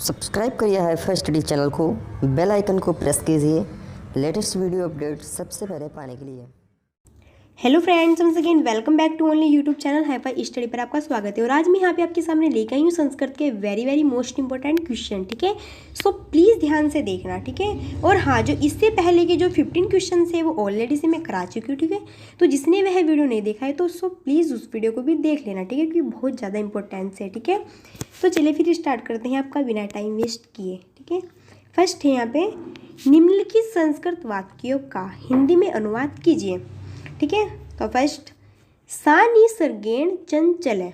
Subscribe करिए HiFi Study channel को, bell icon को प्रेस कीजिए लेटेस्ट वीडियो अपडेट सबसे पहले पाने के लिए। Hello friends, once again welcome back to only YouTube channel HiFi Study पर आपका स्वागत है। और आज मैं यहाँ पे आपके सामने लेकर आई हूँ संस्कृत के वेरी मोस्ट इंपॉर्टेंट क्वेश्चन। ठीक है, सो प्लीज़ ध्यान से देखना। ठीक है, और हाँ, जो इससे पहले के जो 15 क्वेश्चन है वो ऑलरेडी से मैं करा चुकी हूँ। ठीक है, तो जिसने वह वीडियो नहीं देखा है तो सो प्लीज़ उस वीडियो को भी देख लेना। ठीक है, क्योंकि बहुत ज़्यादा इंपॉर्टेंस है। ठीक है, तो चलिए फिर स्टार्ट करते हैं आपका बिना टाइम वेस्ट किए। ठीक है, फर्स्ट है यहाँ पे निम्नलिखित संस्कृत वाक्यों का हिंदी में अनुवाद कीजिए। ठीक है, तो फर्स्ट सा निसर्गेण चंचल है,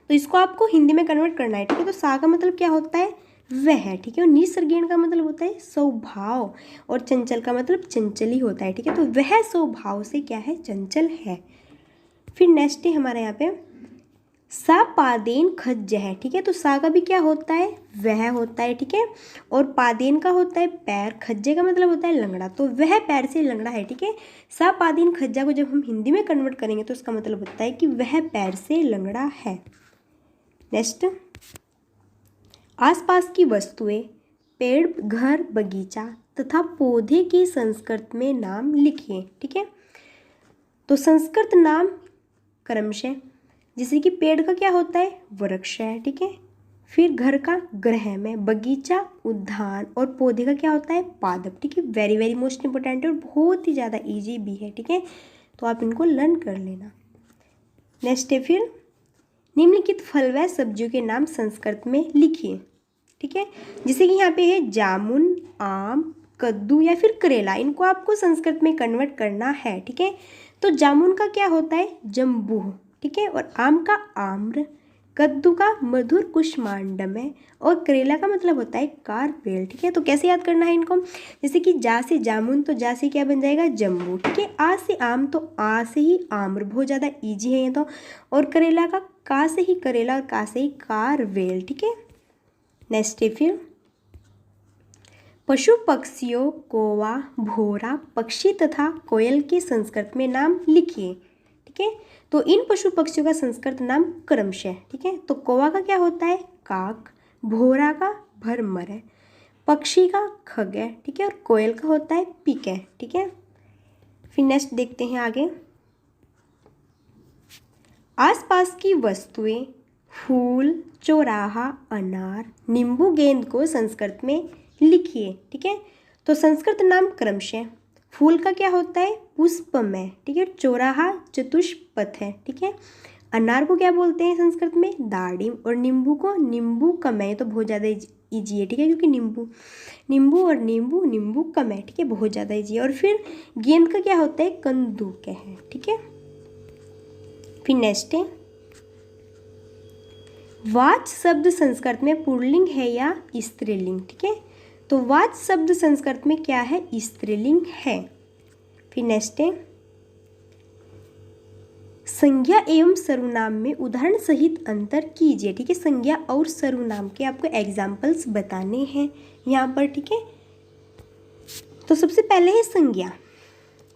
तो इसको आपको हिंदी में कन्वर्ट करना है। ठीक है, तो सा का मतलब क्या होता है? वह। ठीक है, और निसर्गेण का मतलब होता है स्वभाव, और चंचल का मतलब चंचल ही होता है। ठीक है, तो वह स्वभाव से क्या है? चंचल है। फिर नेक्स्ट है हमारे यहाँ पे सा पादेन खज्ज है। ठीक है, तो सा का भी क्या होता है? वह होता है। ठीक है, और पादेन का होता है पैर, खज्जे का मतलब होता है लंगड़ा, तो वह पैर से लंगड़ा है। ठीक है, सा पादेन खज्जा को जब हम हिंदी में कन्वर्ट करेंगे तो उसका मतलब होता है कि वह पैर से लंगड़ा है। नेक्स्ट, आसपास की वस्तुएं, पेड़, घर, बगीचा तथा पौधे के संस्कृत में नाम लिखिए। ठीक है, तो संस्कृत नाम क्रमशः, जैसे कि पेड़ का क्या होता है? वृक्ष है। ठीक है, फिर घर का गृह में, बगीचा उद्यान, और पौधे का क्या होता है? पादप। ठीक है, वेरी मोस्ट इंपॉर्टेंट है और बहुत ही ज़्यादा इजी भी है। ठीक है, तो आप इनको लर्न कर लेना। नेक्स्ट है फिर निम्नलिखित फल व सब्जियों के नाम संस्कृत में लिखिए। ठीक है, जैसे कि यहाँ पे है जामुन, आम, कद्दू या फिर करेला, इनको आपको संस्कृत में कन्वर्ट करना है। ठीक है, तो जामुन का क्या होता है? जम्बू। ठीक है, और आम का आम्र, कद्दू का मधुर कुष्मांडमय, और करेला का मतलब होता है कारपेल। ठीक है, तो कैसे याद करना है इनको? जैसे कि जा से जामुन, तो जा से क्या बन जाएगा? जम्बू। ठीक है, आ से आम, तो आ से ही आम्र, बहुत ज़्यादा इजी है ये तो। और करेला का से ही करेला, और का से ही कारवेल। ठीक है, नेक्स्ट है फिर पशु पक्षियों, कौवा, भौरा, पक्षी तथा कोयल के संस्कृत में नाम लिखिए। ठीक है, तो इन पशु पक्षियों का संस्कृत नाम क्रमशः। ठीक है, तो कौवा का क्या होता है? काक, भौरा का भरमर है, पक्षी का खग है। ठीक है, और कोयल का होता है पिक है। ठीक है, फिर नेक्स्ट देखते हैं आगे। आसपास की वस्तुएं, फूल, चौराहा, अनार, नींबू, गेंद को संस्कृत में लिखिए। ठीक है, तो संस्कृत नाम क्रमशः, फूल का क्या होता है? पुष्पमय। ठीक है, चौराहा चतुष्पथ है। ठीक है, अनार को क्या बोलते हैं संस्कृत में? दाड़िम, और नींबू को नींबू कमय, तो बहुत ज़्यादा ईजी है। ठीक है, क्योंकि नींबू और नींबू कमय। ठीक है, बहुत ज़्यादा ईजी है। और फिर गेंद का क्या होता है? कंदूक है। ठीक है, फिर नेक्स्ट है वाच शब्द संस्कृत में पुल्लिंग है या स्त्रीलिंग? ठीक है, तो वाच शब्द संस्कृत में क्या है? स्त्रीलिंग है। फिर नेक्स्ट है संज्ञा एवं सर्वनाम में उदाहरण सहित अंतर कीजिए। ठीक है, संज्ञा और सर्वनाम के आपको एग्जाम्पल्स बताने हैं यहाँ पर। ठीक है, तो सबसे पहले है संज्ञा।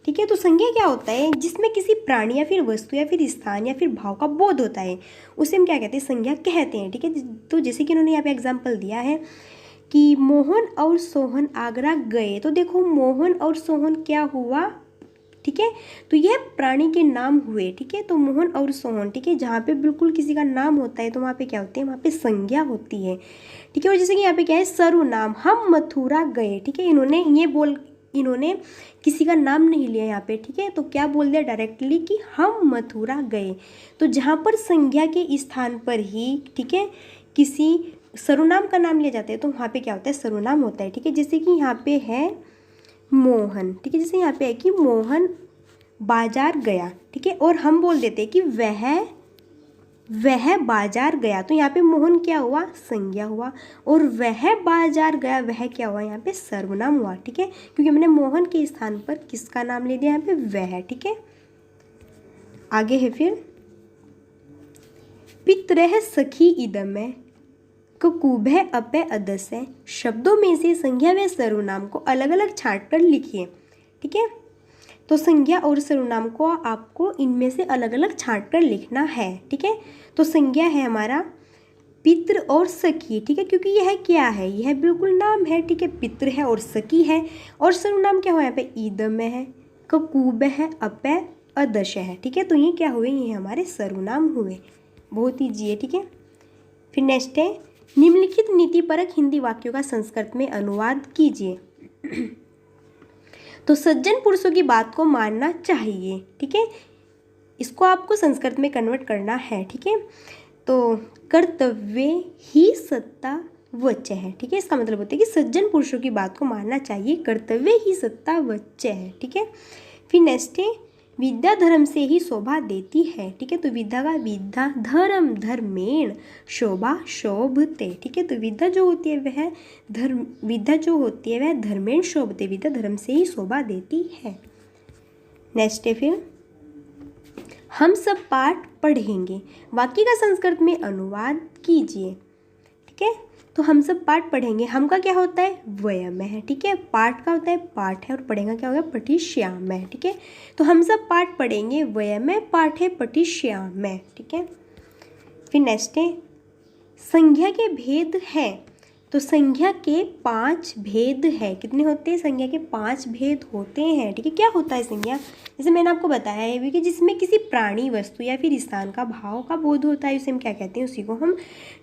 ठीक है, तो संज्ञा क्या होता है? जिसमें किसी प्राणी या फिर वस्तु या फिर स्थान या फिर भाव का बोध होता है, उसे हम क्या कहते हैं? संज्ञा कहते हैं। ठीक है, तो जैसे कि उन्होंने यहाँ पे एग्जाम्पल दिया है कि मोहन और सोहन आगरा गए, तो देखो मोहन और सोहन क्या हुआ? ठीक है, तो यह प्राणी के नाम हुए। ठीक है, तो मोहन और सोहन। ठीक है, जहाँ पे बिल्कुल किसी का नाम होता है तो वहाँ पे क्या होती है? वहाँ पे संज्ञा होती है। ठीक है, और जैसे कि यहाँ पे क्या है? सर्वनाम, हम मथुरा गए। ठीक है, इन्होंने किसी का नाम नहीं लिया यहाँ पे। ठीक है, तो क्या बोल दिया डायरेक्टली कि हम मथुरा गए। तो जहाँ पर संज्ञा के स्थान पर ही, ठीक है, किसी सर्वनाम का नाम लिया जाता है तो वहाँ पे क्या होता है? सर्वनाम होता है। ठीक है, जैसे कि यहाँ पे है मोहन। ठीक है, जैसे यहाँ पे है कि मोहन बाजार गया। ठीक है, और हम बोल देते हैं कि वह बाजार गया, तो यहाँ पे मोहन क्या हुआ? संज्ञा हुआ, और वह बाजार गया, वह क्या हुआ? यहाँ पे सर्वनाम हुआ। ठीक है, क्योंकि मैंने मोहन के स्थान पर किसका नाम ले दिया? यहाँ पे वह। ठीक है, आगे है फिर पितरह सखी इदमय कुकुभय अपय अदस्य, शब्दों में से संज्ञा व सर्वनाम को अलग अलग छांट कर लिखिए। ठीक है, तो संज्ञा और सर्वनाम को आपको इनमें से अलग अलग छांट कर लिखना है। ठीक है, तो संज्ञा है हमारा पितृ और सखी, ठीक है, क्योंकि यह क्या है, यह बिल्कुल नाम है, ठीक है, पितृ है और सखी है, और सर्वनाम क्या हुआ यहाँ पे, ईदम है, ककूब है, अपय, अदश है, ठीक है। तो ये क्या हुए, ये हमारे सर्वनाम हुए, बहुत ईजी है, ठीक है। फिर नेक्स्ट है, निम्नलिखित नीतिपरक हिंदी वाक्यों का संस्कृत में अनुवाद कीजिए। तो सज्जन पुरुषों की बात को मानना चाहिए, ठीक है, इसको आपको संस्कृत में कन्वर्ट करना है, ठीक है। तो कर्तव्य ही सत्ता वच्च है, ठीक है, इसका मतलब होता है कि सज्जन पुरुषों की बात को मानना चाहिए, कर्तव्य ही सत्ता वच्च है, ठीक है। फिर नेक्स्ट है, विद्या धर्म से ही शोभा देती है, ठीक है। तो विद्या का विद्या, धर्म धर्मेण, शोभा शोभते, ठीक है। तो विद्या जो होती है वह धर्म, विद्या जो होती है वह धर्मेण शोभते, विद्या धर्म से ही शोभा देती है। नेक्स्ट है, फिर हम सब पाठ पढ़ेंगे, वाक्य का संस्कृत में अनुवाद कीजिए, ठीक है। तो हम सब पाठ पढ़ेंगे, हम का क्या होता है, वयम है, ठीक है, पाठ का होता है पाठ है, और पढ़ेगा क्या होगा, पठिष्याम है, ठीक है। तो हम सब पाठ पढ़ेंगे, वयम है, पाठ है, पठिष्याम है, ठीक है। फिर नेक्स्ट है, संज्ञा के भेद है, तो संज्ञा के 5 भेद है, कितने होते हैं, संज्ञा के 5 भेद होते हैं, ठीक है। क्या होता है संज्ञा, जैसे मैंने आपको बताया है कि जिसमें किसी प्राणी, वस्तु या फिर स्थान का भाव का बोध होता है, उसे हम क्या कहते हैं, उसी को हम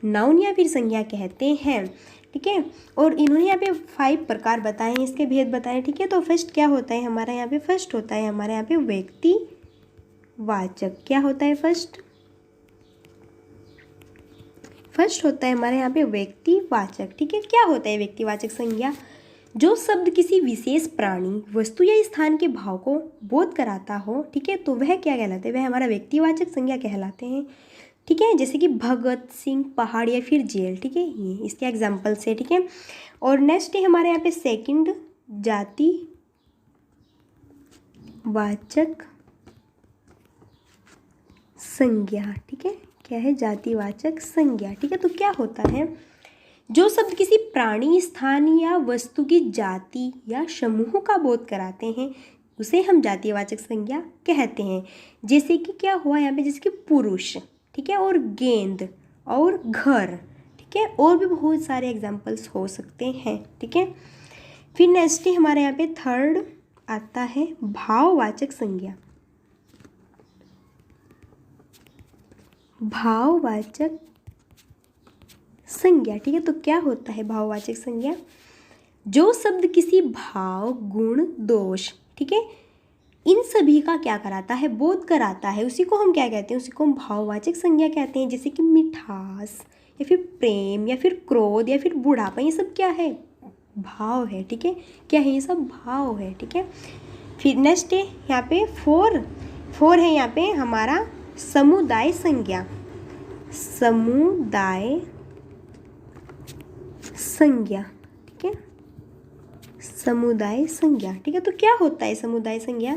नाउन या फिर संज्ञा कहते हैं, ठीक है। और इन्होंने यहाँ पे 5 प्रकार बताए हैं, इसके भेद बताए, ठीक है। तो फर्स्ट क्या होता है हमारा यहाँ पे, फर्स्ट होता है हमारे यहाँ पे व्यक्तिवाचक, क्या होता है फर्स्ट होता है हमारे यहाँ पे व्यक्तिवाचक, ठीक है। क्या होता है व्यक्तिवाचक संज्ञा, जो शब्द किसी विशेष प्राणी, वस्तु या स्थान के भाव को बोध कराता हो, ठीक है, तो वह क्या कहलाते हैं, वह हमारा व्यक्तिवाचक संज्ञा कहलाते हैं, ठीक है। जैसे कि भगत सिंह, पहाड़ या फिर जेल, ठीक है, ये इसके एग्जाम्पल्स है, ठीक है। और नेक्स्ट है हमारे यहाँ पे सेकंड, जातिवाचक संज्ञा, ठीक है, क्या है, जातिवाचक संज्ञा, ठीक है। तो क्या होता है, जो शब्द किसी प्राणी, स्थान या वस्तु की जाति या समूह का बोध कराते हैं, उसे हम जातिवाचक संज्ञा कहते हैं। जैसे कि क्या हुआ यहाँ पे, जैसे कि पुरुष, ठीक है, और गेंद और घर, ठीक है, और भी बहुत सारे एग्जाम्पल्स हो सकते हैं, ठीक है। फिर नेक्स्ट हमारे यहाँ पे थर्ड आता है भाववाचक संज्ञा, भाववाचक संज्ञा, ठीक है। तो क्या होता है भाववाचक संज्ञा, जो शब्द किसी भाव, गुण, दोष, ठीक है, इन सभी का क्या कराता है, बोध कराता है, उसी को हम क्या कहते हैं, उसी को हम भाववाचक संज्ञा कहते हैं। जैसे कि मिठास या फिर प्रेम या फिर क्रोध या फिर बुढ़ापा, ये सब क्या है, भाव है, ठीक है, क्या है, ये सब भाव है, ठीक है। फिर नेक्स्ट है यहाँ पे फोर है यहाँ पे हमारा समुदाय संज्ञा, समुदाय संज्ञा, ठीक है, समुदाय संज्ञा, ठीक है। तो क्या होता है समुदाय संज्ञा,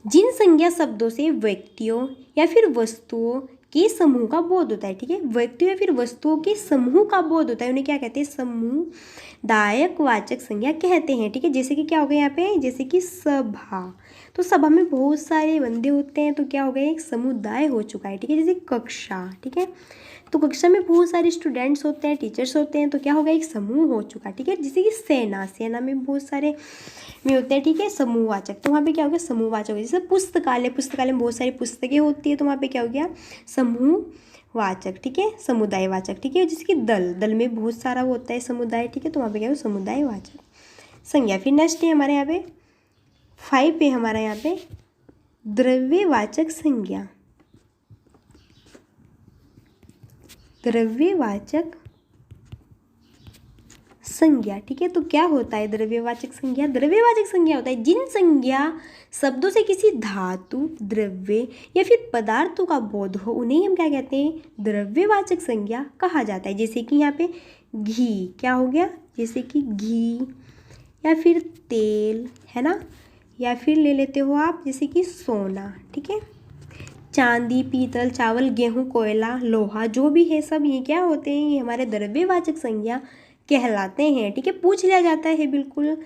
जिन संज्ञा शब्दों से व्यक्तियों या फिर वस्तुओं के समूह का बोध होता है, ठीक है, व्यक्तियों या फिर वस्तुओं के समूह का बोध होता है, उन्हें क्या कहते हैं, समुदायक वाचक संज्ञा कहते हैं, ठीक है। जैसे कि क्या हो गया यहाँ पे, जैसे कि सभा, तो सभा में बहुत सारे बंदे होते हैं, तो क्या हो गया, एक समुदाय हो चुका है, ठीक है। जैसे कक्षा, ठीक है, तो कक्षा में बहुत सारे स्टूडेंट्स होते हैं, टीचर्स होते हैं, तो क्या होगा, एक समूह हो चुका है, ठीक है। जैसे कि सेना में बहुत सारे में होते हैं, ठीक है, समूहवाचक, तो वहाँ पे क्या हो गया, समूहवाचक। जैसे पुस्तकालय में बहुत सारी पुस्तकें होती है, तो वहाँ पे क्या हो गया, समूहवाचक, ठीक है, समुदायवाचक, ठीक है। जैसे कि दल में बहुत सारा होता है समुदाय, ठीक है, तो वहाँ पे क्या हो, समुदायवाचक संज्ञा। फिर नेक्स्ट है हमारे यहाँ पे 5 पे हमारा यहाँ पे द्रव्यवाचक संज्ञा, द्रव्यवाचक संज्ञा, ठीक है। तो क्या होता है द्रव्यवाचक संज्ञा, द्रव्यवाचक संज्ञा होता है जिन संज्ञा शब्दों से किसी धातु, द्रव्य या फिर पदार्थों का बोध हो, उन्हें हम क्या कहते हैं, द्रव्यवाचक संज्ञा कहा जाता है। जैसे कि यहाँ पे घी, क्या हो गया, जैसे कि घी या फिर तेल, है ना, या फिर ले लेते हो आप जैसे कि सोना, ठीक है, चांदी, पीतल, चावल, गेहूं, कोयला, लोहा, जो भी है सब ये क्या होते हैं, ये हमारे द्रव्यवाचक संज्ञा कहलाते हैं, ठीक है। पूछ लिया जाता है, बिल्कुल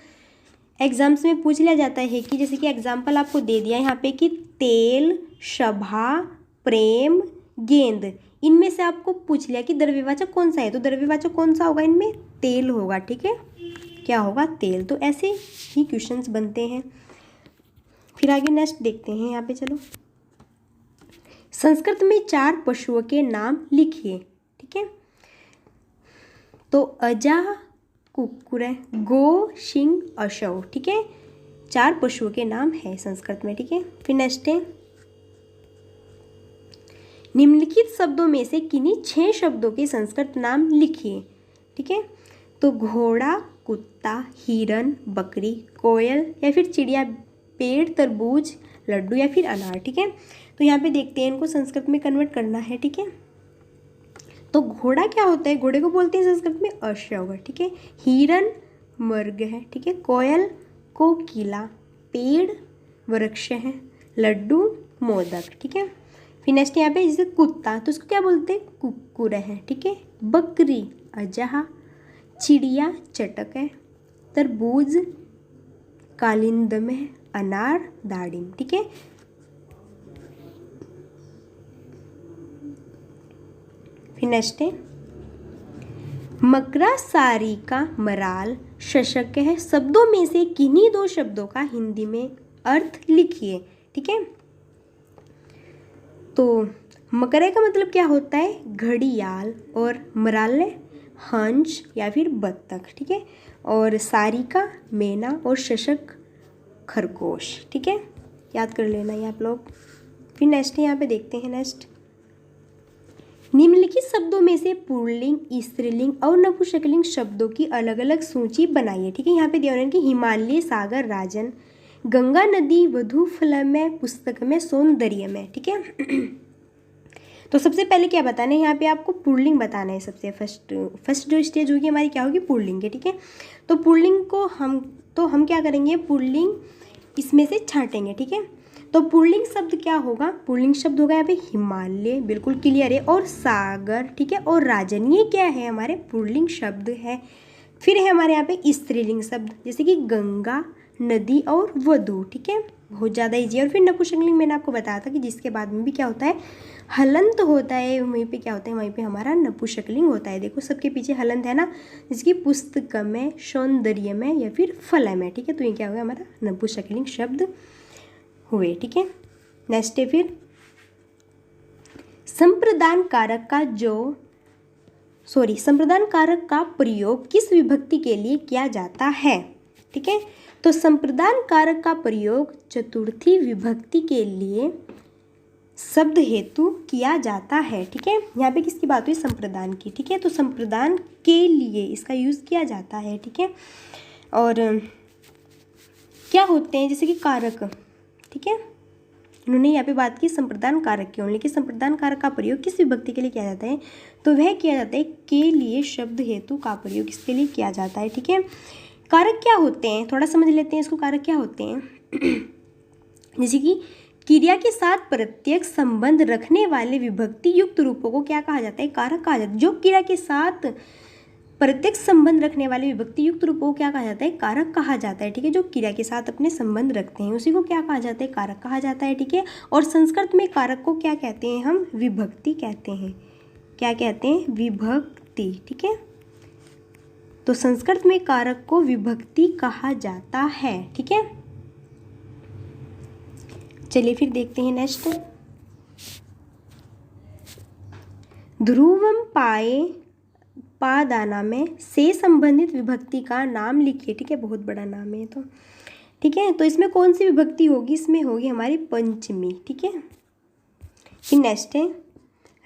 एग्जाम्स में पूछ लिया जाता है कि जैसे कि एग्जाम्पल आपको दे दिया यहाँ पे कि तेल, सभा, प्रेम, गेंद, इनमें से आपको पूछ लिया कि द्रव्यवाचक कौन सा है, तो द्रव्यवाचक कौन सा होगा इनमें, तेल होगा, ठीक है, क्या होगा, तेल। तो ऐसे ही क्वेश्चंस बनते हैं। फिर आगे नेक्स्ट देखते हैं यहाँ पे, चलो। संस्कृत में 4 पशुओं के नाम लिखिए, ठीक है। तो अजा, कुक्कुर, गो, सिंह, अश्व, ठीक है, 4 पशुओं के नाम है संस्कृत में, ठीक है। फिर नेक्स्ट है, निम्नलिखित शब्दों में से किन्हीं 6 शब्दों के संस्कृत नाम लिखिए, ठीक है। तो घोड़ा, कुत्ता, हिरन, बकरी, कोयल या फिर चिड़िया, पेड़, तरबूज, लड्डू या फिर अनार, ठीक है। तो यहाँ पे देखते हैं, इनको संस्कृत में कन्वर्ट करना है, ठीक है। तो घोड़ा क्या होता है, घोड़े को बोलते हैं संस्कृत में अश्व, ठीक है। हिरन मृग है, ठीक है। कोयल कोकिला, पेड़ वृक्ष है, लड्डू मोदक, ठीक है। फिर नेक्स्ट यहाँ पे जैसे कुत्ता, तो उसको क्या बोलते हैं, कुक्कुर है, ठीक है। बकरी अजहा, चिड़िया चटक है, तरबूज कालिंदम है, अनार दाड़िम, ठीक है। फिर नेक्स्ट है, मकरा, सारिका, मराल, शशक है, शब्दों में से किन्हीं 2 शब्दों का हिंदी में अर्थ लिखिए, ठीक है। तो मकरे का मतलब क्या होता है, घड़ियाल, और मराल हंस या फिर बत्तख, ठीक है। और सारिका मैना, और शशक खरगोश, ठीक है, याद कर लेना ये आप लोग। फिर नेक्स्ट यहाँ पे देखते हैं, नेक्स्ट, निम्नलिखित शब्दों में से पुल्लिंग, स्त्रीलिंग और नपुंसकलिंग शब्दों की अलग अलग सूची बनाइए, ठीक है। यहाँ पे दिया हुआ है कि हिमालय, सागर, राजन, गंगा नदी, वधु, फलमय, पुस्तक में, सौंदर्य में, ठीक है। तो सबसे पहले क्या बताना है, यहाँ पे आपको पुल्लिंग बताना है। सबसे फर्स्ट जो स्टेज होगी हमारी क्या होगी, पुल्लिंग है, ठीक है। तो पुल्लिंग को हम क्या करेंगे, पुल्लिंग इसमें से छांटेंगे, ठीक है। तो पुल्लिंग शब्द क्या होगा, पुल्लिंग शब्द होगा यहाँ पे हिमालय, बिल्कुल क्लियर है, और सागर, ठीक है, और राजन, ये क्या है, हमारे पुल्लिंग शब्द है। फिर है हमारे यहाँ पे स्त्रीलिंग शब्द, जैसे कि गंगा, नदी और वधु, ठीक है, बहुत ज़्यादा ईजी है। और फिर नपुंसकलिंग मैंने आपको बताया था कि जिसके बाद में भी क्या होता है, हलंत होता है, वहीं पे क्या होता है, वहीं पे हमारा नपुंसकलिंग होता है। देखो सबके पीछे हलंत है ना, जिसकी पुस्तक में, सौंदर्य में या फिर फल में, ठीक है। तो ये क्या होगा, हमारा नपुंसकलिंग शब्द हुए, ठीक है। नेक्स्ट है फिर संप्रदान कारक का प्रयोग किस विभक्ति के लिए किया जाता है, ठीक है। तो संप्रदान कारक का प्रयोग चतुर्थी विभक्ति के लिए शब्द हेतु किया जाता है, ठीक है। यहाँ पे किसकी बात हुई, संप्रदान की, ठीक है। तो संप्रदान के लिए इसका यूज़ किया जाता है, ठीक है। और क्या होते हैं, जैसे कि कारक, ठीक है, उन्होंने यहाँ पे बात की संप्रदान कारक की, लेकिन संप्रदान कारक का प्रयोग किस विभक्ति के लिए किया जाता है, तो वह किया जाता है के लिए शब्द हेतु का प्रयोग किसके लिए किया जाता है, ठीक है। कारक क्या होते हैं, थोड़ा समझ लेते हैं इसको, कारक क्या होते हैं। जैसे कि क्रिया के साथ प्रत्यक्ष संबंध रखने वाले विभक्ति युक्त रूपों को क्या कहा जाता है, कारक कहा जाता है। जो क्रिया के साथ प्रत्यक्ष संबंध रखने वाले विभक्ति युक्त रूपों को क्या कहा जाता है, कारक कहा जाता है, ठीक है। जो क्रिया के साथ अपने संबंध रखते हैं उसी को क्या कहा जाता है, कारक कहा जाता है, ठीक है। और संस्कृत में कारक को क्या कहते हैं, हम विभक्ति कहते हैं, क्या कहते हैं, विभक्ति, ठीक है। तो संस्कृत में कारक को विभक्ति कहा जाता है, ठीक है। चलिए फिर देखते हैं नेक्स्ट, ध्रुवम पाए पादाना में से संबंधित विभक्ति का नाम लिखिए, ठीक है, बहुत बड़ा नाम है तो, ठीक है। तो इसमें कौन सी विभक्ति होगी, इसमें होगी हमारी पंचमी, ठीक है। फिर नेक्स्ट है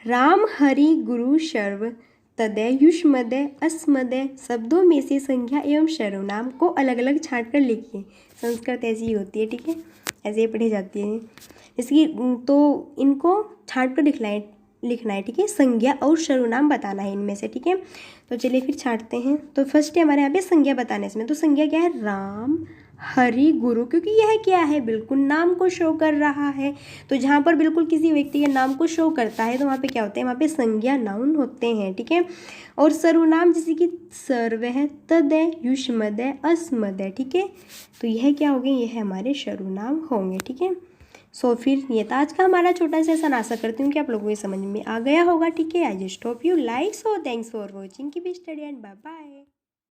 राम हरि गुरु सर्व तदय युष्मदय अस्मदय शब्दों में से संज्ञा एवं सर्वनाम को अलग अलग छांट कर लिखिए। संस्कृत ऐसी ही होती है, ठीक है, ऐसे ही पढ़ी जाती है। इसकी तो इनको छांट कर लिखना है, ठीक है। संज्ञा और सर्वनाम बताना है इनमें से, ठीक है। तो चलिए फिर छांटते हैं। तो फर्स्ट है हमारे यहाँ पे संज्ञा बताने इसमें, तो संज्ञा क्या है, राम हरि गुरु, क्योंकि यह क्या है, बिल्कुल नाम को शो कर रहा है। तो जहाँ पर बिल्कुल किसी व्यक्ति के नाम को शो करता है तो वहाँ पे क्या होते हैं, वहाँ पे संज्ञा नाउन होते हैं, ठीक है। और सर्वनाम जैसे कि सर्व है, तदय, युष्मदय, अस्मदय, ठीक है। तो यह क्या हो गए, यह हमारे सर्वनाम होंगे, ठीक है। सो फिर ये था आज का हमारा छोटा सा ऐसा, आशा करती हूँ कि आप लोगों को समझ में आ गया होगा। ठीक है, I just hope you like. So thanks for watching, keep study and bye bye.